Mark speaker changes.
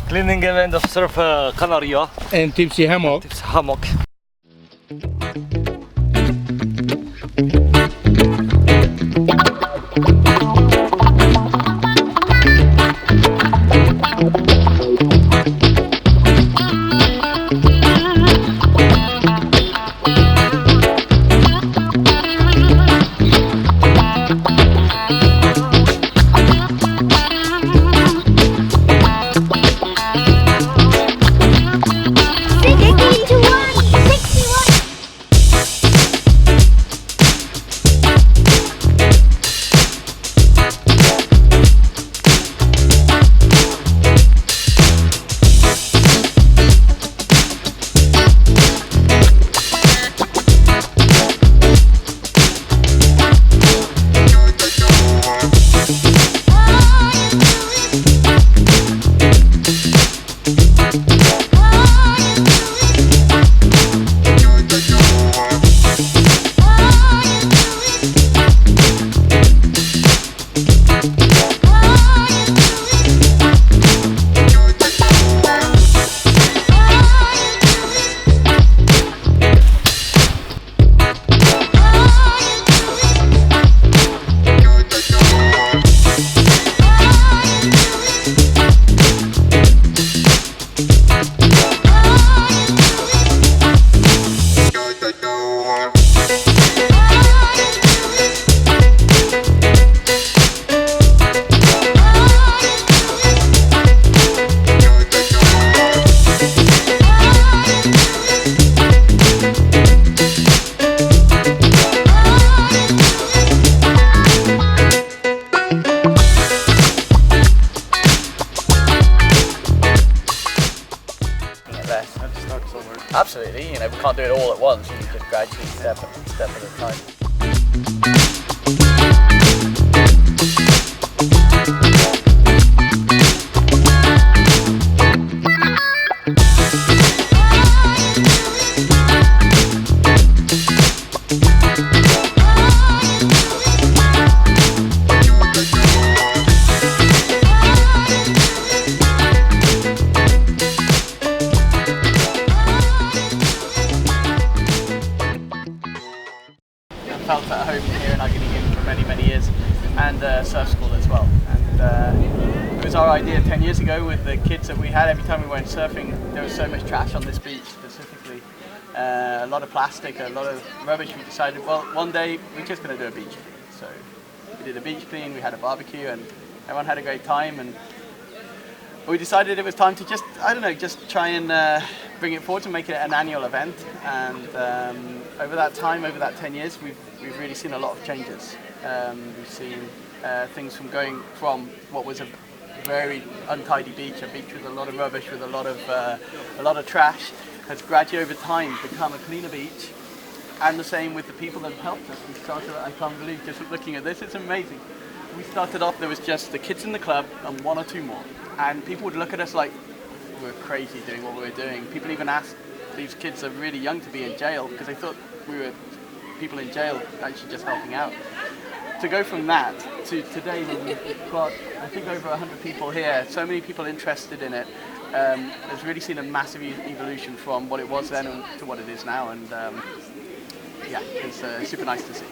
Speaker 1: cleaning event of surf Canaries
Speaker 2: and Tipsy Hammock.
Speaker 1: Tipsy Hammock.
Speaker 3: Absolutely, you know, we can't do it all at once, we just gradually step at a time. Felt at home here in Arguineguin for many years, and surf school as well. And it was our idea 10 years ago with the kids that we had. Every time we went surfing, there was so much trash on this beach specifically. A lot of plastic, a lot of rubbish. We decided, well, one day we're just going to do a beach clean. So we did a beach clean, we had a barbecue, and everyone had a great time. And we decided it was time to just, I don't know, just try and bring it forward to make it an annual event. And over that time, over that 10 years, we've really seen a lot of changes. We've seen things from going from what was a very untidy beach, a beach with a lot of rubbish, with a lot of trash, has gradually over time become a cleaner beach. And the same with the people that have helped us. We started, I can't believe, just looking at this, it's amazing. We started off, there was just the kids in the club and one or two more. And people would look at us like we were crazy doing what we were doing. People even asked, these kids are really young to be in jail, because they thought we were people in jail actually just helping out. To go from that to today, when we've got, I think, over 100 people here, so many people interested in it, has really seen a massive evolution from what it was then to what it is now, and yeah, it's super nice to see.